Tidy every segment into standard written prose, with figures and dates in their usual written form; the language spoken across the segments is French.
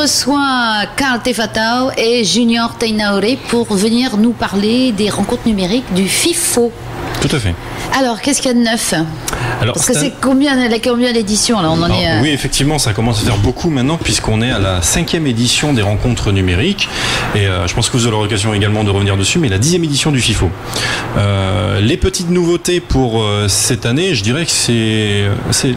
reçois Karl Tefatau et Junior Teinaure pour venir nous parler des rencontres numériques du FIFO. Tout à fait. Alors, qu'est-ce qu'il y a de neuf ? Alors, parce que c'est combien l'édition là, on en est, Oui, effectivement, ça commence à faire beaucoup maintenant puisqu'on est à la 5e édition des rencontres numériques et je pense que vous aurez l'occasion également de revenir dessus, mais la 10e édition du FIFO. Les petites nouveautés pour cette année, je dirais que c'est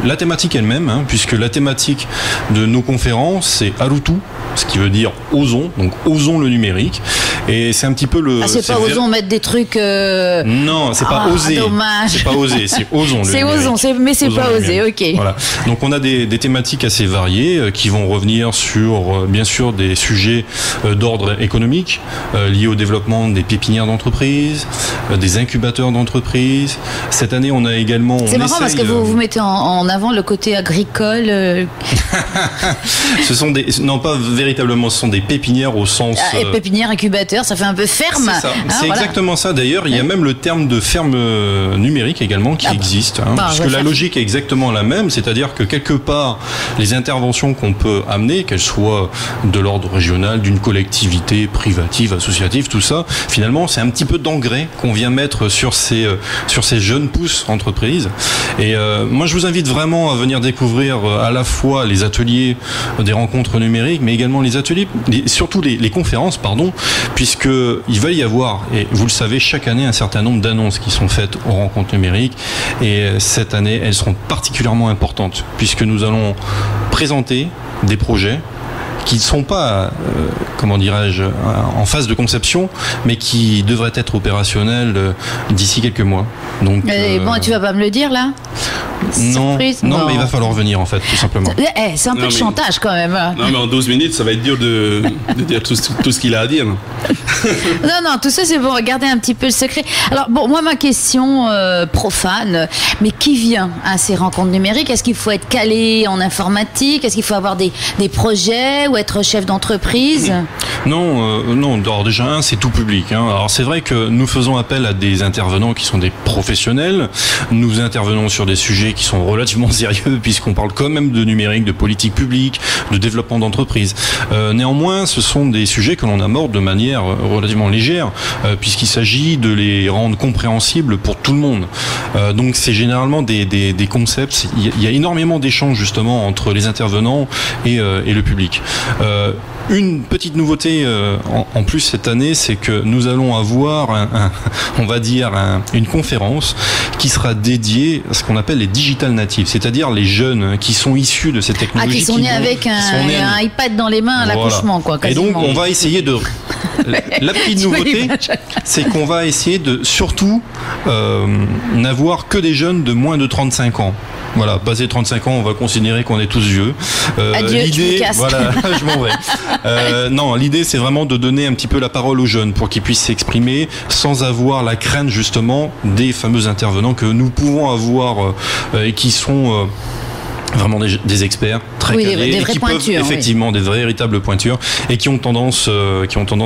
la thématique elle-même, hein, puisque la thématique de nos conférences, c'est Arutu, ce qui veut dire osons, donc osons le numérique. Et c'est un petit peu le... Ah, c'est pas osons mettre des trucs... Non, c'est pas oser. Dommage. C'est pas oser, c'est osons. C'est osons, mais c'est pas oser, ok. Voilà. Donc on a des thématiques assez variées qui vont revenir sur, bien sûr, des sujets d'ordre économique liés au développement des pépinières d'entreprise, des incubateurs d'entreprise. Cette année, on a également... C'est marrant parce que vous mettez en avant le côté agricole. Ce sont des... Non, pas véritablement, ce sont des pépinières au sens... Pépinières, incubateurs, ça fait un peu ferme. C'est ça. Hein, c'est voilà. exactement ça. D'ailleurs, il y a même le terme de ferme numérique également qui existe. Hein, puisque la logique est exactement la même, c'est-à-dire que quelque part, les interventions qu'on peut amener, qu'elles soient de l'ordre régional, d'une collectivité privative, associative, tout ça, finalement, c'est un petit peu d'engrais qu'on vient mettre sur ces jeunes pousses entreprises. Et moi, je vous invite vraiment à venir découvrir à la fois les ateliers des rencontres numériques, mais également les ateliers, surtout les conférences, pardon, puisqu'il va y avoir, et vous le savez, chaque année, un certain nombre d'annonces qui sont faites aux rencontres numériques. Et cette année, elles seront particulièrement importantes, puisque nous allons présenter des projets qui ne sont pas, comment dirais-je, en phase de conception, mais qui devraient être opérationnels d'ici quelques mois. Donc, bon, tu vas pas me le dire là ? Non, mais il va falloir venir en fait, tout simplement. C'est un peu de chantage quand même. Non, mais en 12 minutes, ça va être dur de dire tout ce qu'il a à dire. Non, tout ça c'est pour garder un petit peu le secret. Alors bon, moi ma question profane, mais qui vient à ces rencontres numériques ? Est-ce qu'il faut être calé en informatique ? Est-ce qu'il faut avoir des projets ou être chef d'entreprise ? Non. Alors déjà c'est tout public. Hein. Alors c'est vrai que nous faisons appel à des intervenants qui sont des professionnels. Nous intervenons sur des sujets qui sont relativement sérieux puisqu'on parle quand même de numérique, de politique publique, de développement d'entreprise. Néanmoins, ce sont des sujets que l'on aborde de manière relativement légère puisqu'il s'agit de les rendre compréhensibles pour tout le monde. Donc c'est généralement des concepts. Il y a énormément d'échanges justement entre les intervenants et le public. Une petite nouveauté en plus cette année, c'est que nous allons avoir une conférence qui sera dédiée à ce qu'on appelle les digital natives, c'est-à-dire les jeunes qui sont issus de ces technologies. Qui sont nés avec un iPad dans les mains à l'accouchement, quoi. Quasiment. Et donc on va essayer de... La petite nouveauté, c'est qu'on va essayer de surtout n'avoir que des jeunes de moins de 35 ans. Voilà, passé 35 ans, on va considérer qu'on est tous vieux. Adieu, l'idée, voilà, je m'en vais. Non, l'idée, c'est vraiment de donner un petit peu la parole aux jeunes pour qu'ils puissent s'exprimer sans avoir la crainte justement des fameux intervenants que nous pouvons avoir et qui sont vraiment des experts très calés, des vraies qui pointures, peuvent effectivement des véritables pointures et qui ont tendance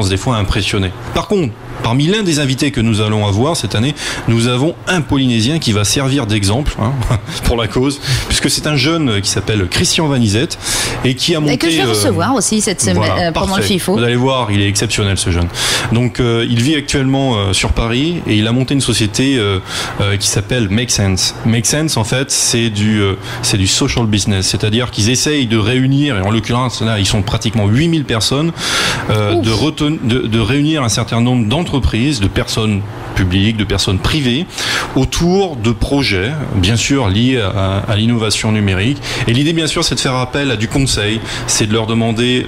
des fois à impressionner. Par contre, parmi l'un des invités que nous allons avoir cette année, nous avons un Polynésien qui va servir d'exemple pour la cause, puisque c'est un jeune qui s'appelle Christian Vanizette et qui a monté... Et que je vais recevoir aussi cette semaine pendant le FIFO. Vous allez voir, il est exceptionnel ce jeune. Donc il vit actuellement sur Paris et il a monté une société qui s'appelle Make Sense. Make Sense, en fait, c'est du social business, c'est-à-dire qu'ils essayent de réunir, et en l'occurrence là, ils sont pratiquement 8000 personnes, de réunir un certain nombre d'entreprises, de personnes publiques, de personnes privées, autour de projets, bien sûr liés à l'innovation numérique. Et l'idée, bien sûr, c'est de faire appel à du conseil, c'est de leur demander,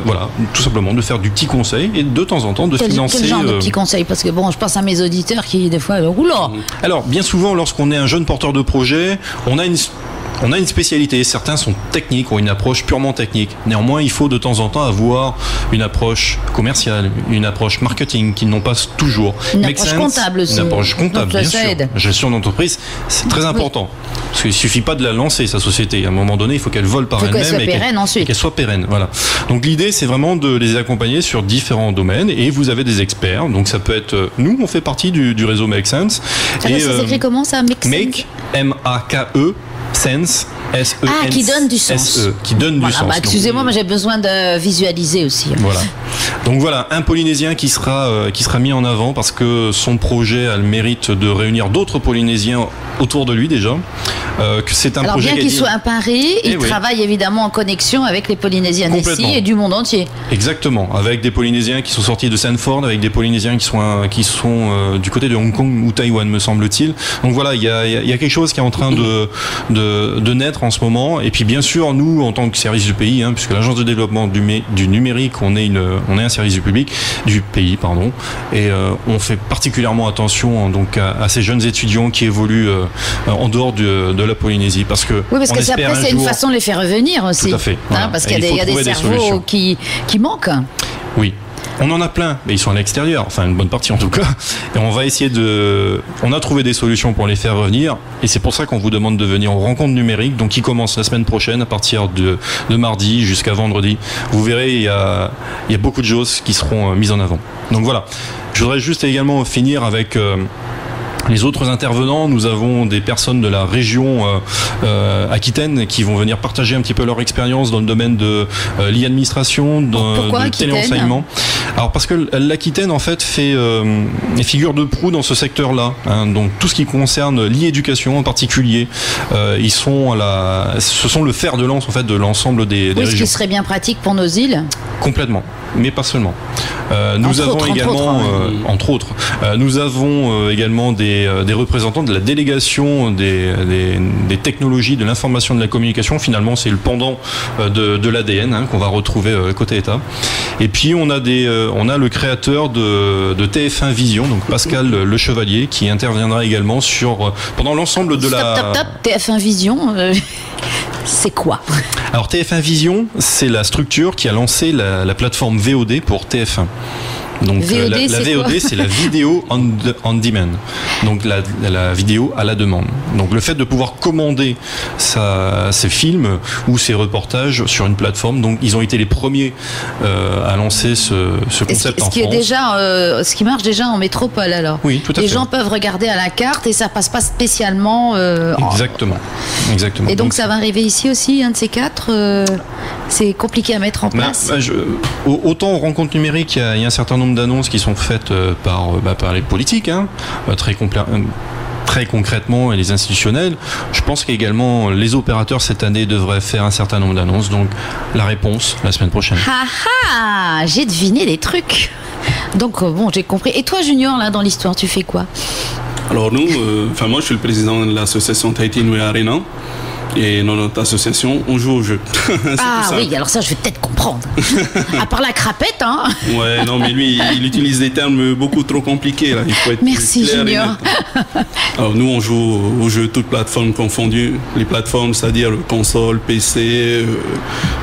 voilà, tout simplement de faire du petit conseil et de temps en temps de financer. Quel genre de petits conseils ? Parce que bon, je pense à mes auditeurs qui des fois, oula. Alors, bien souvent, lorsqu'on est un jeune porteur de projet, on a une spécialité. Certains sont techniques, ont une approche purement technique. Néanmoins, il faut de temps en temps avoir une approche commerciale, une approche marketing qu'ils n'ont pas toujours. Une approche comptable aussi. Une approche comptable, bien sûr. Gestion d'entreprise, c'est très important. Parce qu'il ne suffit pas de la lancer, sa société. À un moment donné, il faut qu'elle vole par elle-même et qu'elle soit pérenne. Voilà. Donc l'idée, c'est vraiment de les accompagner sur différents domaines. Et vous avez des experts. Donc ça peut être... Nous, on fait partie du réseau Make Sense. Alors, ça s'écrit comment ça, Make Sense ? Make, M-A-K-E, Sense, S-E-N. Ah, qui donne du sens. S-E, qui donne du sens. Excusez-moi, mais j'ai besoin de visualiser aussi. Voilà. Donc voilà, un Polynésien qui sera mis en avant parce que son projet a le mérite de réunir d'autres Polynésiens autour de lui déjà. Que c'est un Alors projet bien qu'il soit à Paris, il travaille évidemment en connexion avec les Polynésiens d'ici et du monde entier. Exactement, avec des Polynésiens qui sont sortis de Sanford, avec des Polynésiens qui sont du côté de Hong Kong ou Taïwan, me semble-t-il. Donc voilà, il y a quelque chose qui est en train de naître en ce moment. Et puis bien sûr, nous, en tant que service du pays, puisque l'agence de développement du numérique, on est un service du pays, et on fait particulièrement attention donc à ces jeunes étudiants qui évoluent en dehors de la Polynésie, parce que après c'est une façon de les faire revenir aussi. Tout à fait. Voilà. Parce qu'il y a des cerveaux qui manquent. Oui. On en a plein, mais ils sont à l'extérieur, enfin une bonne partie en tout cas. Et on va essayer on a trouvé des solutions pour les faire revenir, et c'est pour ça qu'on vous demande de venir aux rencontres numériques, donc qui commence la semaine prochaine à partir de mardi jusqu'à vendredi. Vous verrez, il y a beaucoup de choses qui seront mises en avant. Donc voilà. Je voudrais juste également finir avec les autres intervenants. Nous avons des personnes de la région Aquitaine qui vont venir partager un petit peu leur expérience dans le domaine de l'e-administration, de téléenseignement. Alors parce que l'Aquitaine en fait fait figure de proue dans ce secteur-là. Donc tout ce qui concerne l'e-éducation en particulier, ce sont le fer de lance en fait de l'ensemble des régions. Ce qui serait bien pratique pour nos îles. Complètement, mais pas seulement. Nous avons également, entre autres, nous avons également des représentants de la délégation des technologies, de l'information, de la communication. Finalement, c'est le pendant de l'ADN qu'on va retrouver côté État. Et puis on a le créateur de TF1 Vision, donc Pascal Le Chevalier, qui interviendra également pendant l'ensemble de Stop, TF1 Vision. C'est quoi? Alors TF1 Vision, c'est la structure qui a lancé la plateforme VOD pour TF1. Donc VOD, la VOD, c'est la vidéo on demand, donc la vidéo à la demande. Donc le fait de pouvoir commander ses films ou ses reportages sur une plateforme, donc ils ont été les premiers à lancer ce concept en France. Ce qui marche déjà en métropole alors. Oui, tout à fait. Les gens peuvent regarder à la carte et ça passe pas spécialement. Exactement. Et donc ça va arriver ici aussi, un de ces quatre. C'est compliqué à mettre en place. Autant aux rencontres numériques, il y a un certain nombre d'annonces qui sont faites par les politiques, très concrètement, et les institutionnels. Je pense qu'également les opérateurs cette année devraient faire un certain nombre d'annonces. Donc la réponse la semaine prochaine. J'ai deviné des trucs. Donc j'ai compris. Et toi Junior, là dans l'histoire, tu fais quoi? Alors nous, moi je suis le président de l'association Tahiti Nui Arena. Et dans notre association, on joue au jeu. Oui, alors ça, je vais peut-être comprendre. À part la crapette, Ouais, non, mais lui, il utilise des termes beaucoup trop compliqués, là. Il faut être Merci, Junior. Alors, nous, on joue aux jeux toutes plateformes confondues. Les plateformes, c'est-à-dire console, PC,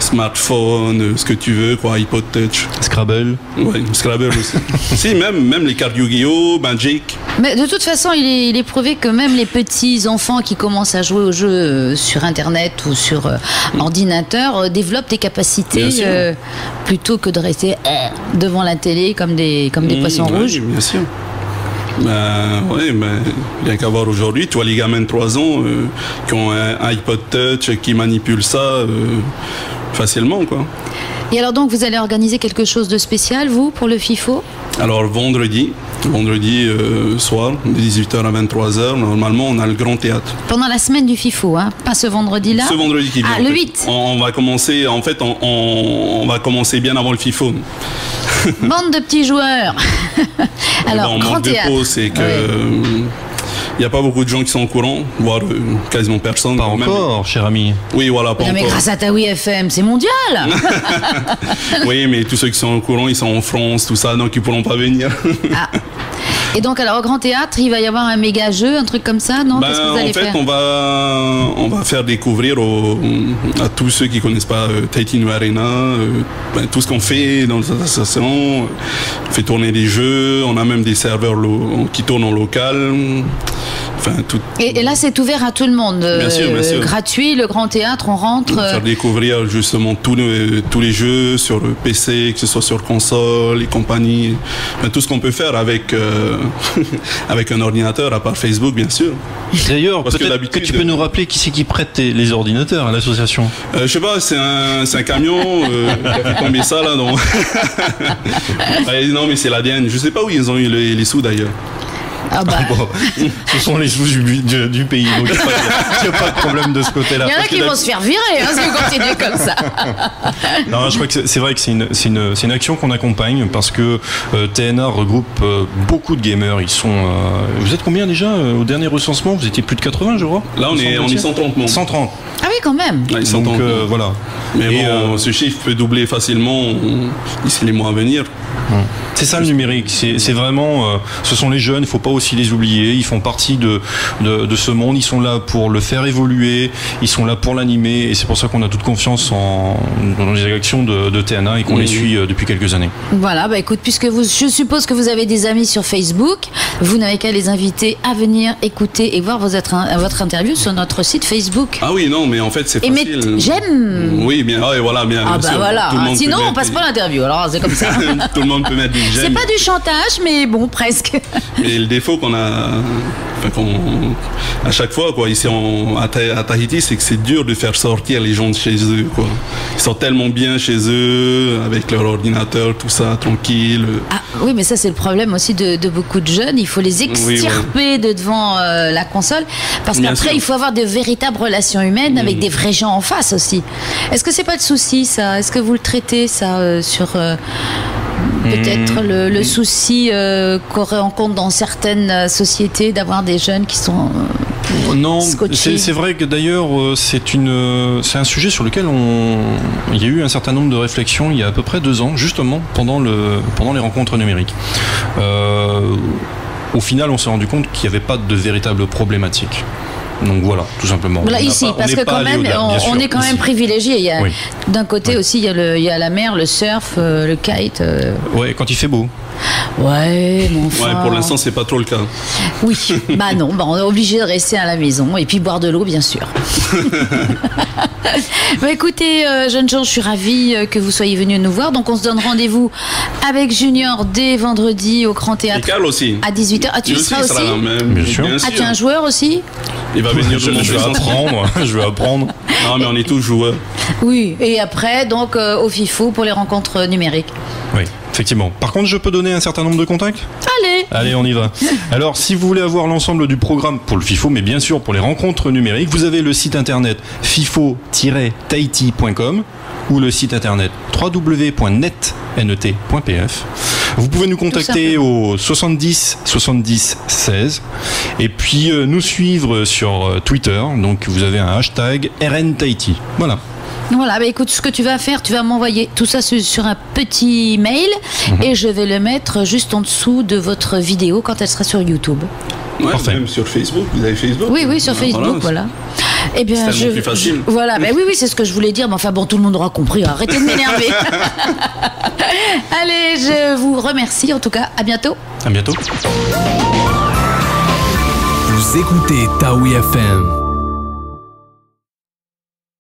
smartphone, ce que tu veux, iPod Touch. Scrabble. Ouais, Scrabble aussi. Si, même les cartes Yu-Gi-Oh!, Magic. Mais de toute façon, il est prouvé que même les petits enfants qui commencent à jouer aux jeux sur Internet ou sur ordinateur développent des capacités plutôt que de rester devant la télé comme des poissons rouges. Bien sûr. Rien qu'à voir aujourd'hui, tu vois les gamins de 3 ans qui ont un iPod Touch, qui manipulent ça facilement, quoi. Et alors donc, vous allez organiser quelque chose de spécial, vous, pour le FIFO? Alors vendredi soir, de 18h à 23h, normalement on a le Grand Théâtre. Pendant la semaine du FIFO, pas ce vendredi-là? Ce vendredi qui vient. Le 8. On va commencer, on va commencer bien avant le FIFO. Bande de petits joueurs. Alors, Grand Théâtre. Dépôt, c'est que... Il n'y a pas beaucoup de gens qui sont au courant, voire quasiment personne. Pas encore, cher ami. Oui, voilà, pas encore. Mais grâce à Taoui FM, c'est mondial. Oui, mais tous ceux qui sont au courant, ils sont en France, tout ça, donc ils ne pourront pas venir. Et donc, alors, au Grand Théâtre, il va y avoir un méga jeu, un truc comme ça, non? Qu'est-ce que vous allez faire? On va faire découvrir à tous ceux qui ne connaissent pas Tahiti Nui Arena, tout ce qu'on fait dans l'association. On fait tourner des jeux, on a même des serveurs qui tournent en local. Et là, c'est ouvert à tout le monde. Bien sûr. Gratuit, le Grand Théâtre, on rentre. Faire découvrir justement tous les jeux sur le PC, que ce soit sur console et compagnie. Tout ce qu'on peut faire avec avec un ordinateur, à part Facebook, bien sûr. D'ailleurs, peut-être que tu peux nous rappeler qui c'est qui prête les ordinateurs à l'association. Je sais pas, c'est un camion qui a fait tomber ça là. Donc... non, mais c'est l'ADN. Je sais pas où ils ont eu les sous d'ailleurs. Ah bah. Bon, ce sont les sous du pays, donc il n'y a pas de problème de ce côté-là. Il y en a qui vont se faire virer si vous continuez comme ça. Non, je crois que c'est vrai que c'est une action qu'on accompagne parce que TNA regroupe beaucoup de gamers. Ils sont. Vous êtes combien déjà au dernier recensement? Vous étiez plus de 80, je crois. Là, on est 130 membres. 130. Ah oui, quand même. Ouais, donc voilà. Mais bon, ce chiffre peut doubler facilement d'ici les mois à venir. C'est ça le numérique, c'est vraiment, ce sont les jeunes, il ne faut pas aussi les oublier, ils font partie de ce monde, ils sont là pour le faire évoluer, ils sont là pour l'animer, et c'est pour ça qu'on a toute confiance dans les actions de TNA et qu'on les suit depuis quelques années. Voilà, bah écoute, puisque je suppose que vous avez des amis sur Facebook, vous n'avez qu'à les inviter à venir écouter et voir votre interview sur notre site Facebook. Ah oui, non, mais en fait c'est facile. Et j'aime. Oui, bien, et voilà, bien. Ah bah sûr. voilà, sinon on passe pas l'interview, alors c'est comme ça. Tout le monde peut mettre des j'aime. C'est pas du chantage, mais bon, presque. Et le défaut qu'on a, à chaque fois, quoi, ici à Tahiti, c'est que c'est dur de faire sortir les gens de chez eux, quoi. Ils sont tellement bien chez eux, avec leur ordinateur, tout ça, tranquille. Ah oui, mais ça c'est le problème aussi de beaucoup de jeunes. Il faut les extirper de devant la console, parce qu'après il faut avoir de véritables relations humaines avec des vrais gens en face aussi. Est-ce que c'est pas le souci, ça? Est-ce que vous le traitez, ça, sur peut-être le souci qu'on rencontre dans certaines sociétés d'avoir des jeunes qui sont non, scotchés. C'est vrai que d'ailleurs c'est un sujet sur lequel il y a eu un certain nombre de réflexions il y a à peu près 2 ans, justement pendant les rencontres numériques. Au final, on s'est rendu compte qu'il n'y avait pas de véritable problématique. Donc voilà, tout simplement. Là, ici, parce que quand même, on est quand même privilégié. Il y a, d'un côté aussi, il y a la mer, le surf, le kite. Ouais, quand il fait beau. Ouais, mon frère. Ouais, pour l'instant, c'est pas trop le cas. Oui, bah non, on est obligé de rester à la maison et puis boire de l'eau, bien sûr. Bah écoutez, jeunes gens, je suis ravie que vous soyez venus nous voir. Donc on se donne rendez-vous avec Junior dès vendredi au Grand Théâtre. Et Carl aussi. À 18h. Ah, tu seras aussi Bien sûr. Ah, tu es un joueur aussi? Il va venir de je vais apprendre. Non, mais on est tous joueurs. Oui, et après, donc, au FIFO pour les rencontres numériques. Oui, effectivement. Par contre, je peux donner un certain nombre de contacts? Allez, on y va. Alors, si vous voulez avoir l'ensemble du programme pour le FIFO, mais bien sûr pour les rencontres numériques, vous avez le site internet fifo-tahiti.com ou le site internet www.net.pf. Vous pouvez nous contacter au 70 70 16 et puis nous suivre sur Twitter. Donc vous avez un hashtag RNTahiti. Voilà. Voilà, bah écoute, ce que tu vas faire, tu vas m'envoyer tout ça sur un petit mail et je vais le mettre juste en dessous de votre vidéo quand elle sera sur YouTube. Ouais, même sur Facebook, vous avez Facebook? Oui, sur Facebook, voilà. Eh bien, c'est plus facile. Voilà, oui, c'est ce que je voulais dire, mais enfin bon, tout le monde aura compris. Arrêtez de m'énerver. Allez, je vous remercie. En tout cas, à bientôt. À bientôt. Vous écoutez Taoui FM.